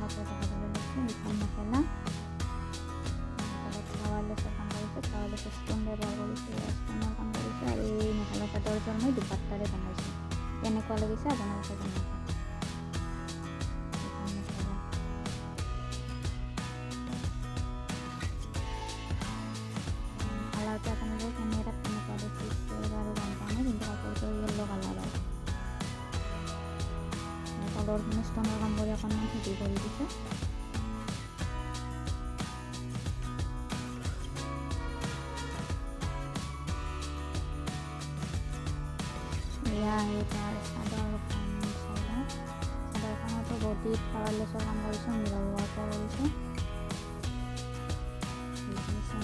কাপোৰ দেখাবলৈ লৈছোঁ। এইখন মেখেলা ফ্লাৱাৰ লেছৰ কাম কৰিছোঁ, ফ্লাৱাৰ লেছৰ ষ্ট'ন ব্যৱহাৰ কৰিছোঁ, ষ্ট'নৰ কাম কৰিছোঁ আৰু এই মেখেলা চাদৰযোৰ মই দুপাট্টাৰে বনাইছোঁ। কেনেকুৱা লাগিছে আপোনালোকে জনাব। কালাৰটো আপোনালোকে কেমেৰাত কেনেকুৱা দেখিছে বাৰু গম পোৱা নাই, কিন্তু কাপোৰটো য়েল্ল' কালাৰ হয়। তলৰখিনি ষ্ট'নৰ কাম কৰি অকণমান হেভি কৰি দিছে। এয়া তাৰ চাদৰখনতো বডিত ফ্লাৱাৰ লেছৰ কাম কৰিছোঁ, মিৰৰ ৱৰ্কো কৰিছোঁ,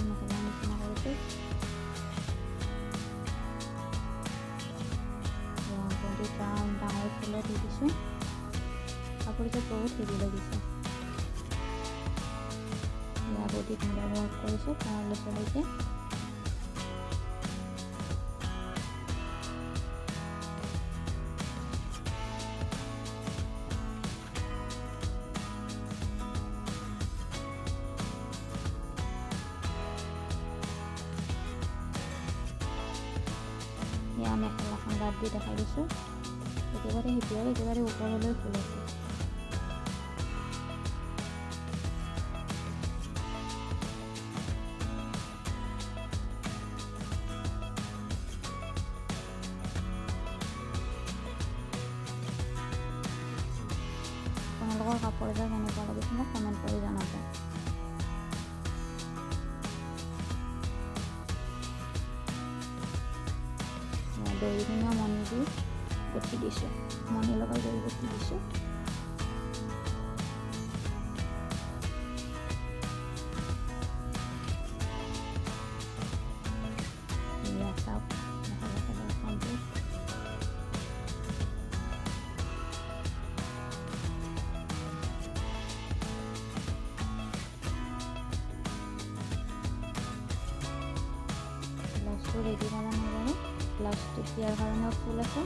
মেখেলা নিচিনা কৰিছোঁ। বডিত ডাঙৰ ফুলো দি দিছোঁ। কাপোৰটো বহুত হেভি লাগিছে। এয়া বডিত মিৰৰ ৱৰ্ক কৰিছোঁ ফ্লাৱাৰ লেছলৈকে। এয়া মেখেলাখন বাদ দি দেখাই দিছোঁ। একেবাৰে হেভি আৰু একেবাৰে ওপৰলৈ ফুল আছে। আপোনালোকৰ কাপোৰযোৰ কেনেকুৱা লাগিছে মোক কমেণ্ট কৰি জনাব। দৰিখিনিও মণি দি গুঠি দিছোঁ, মণি লগাই দৰি গুঠি দিছোঁ। এয়া চাওক মেখেলা চাদৰখনটো। ব্লাউজটো ৰেডি কৰা নাই বাৰু, ব্লাউজটো দিয়াৰ কাৰণেও ফুল আছে।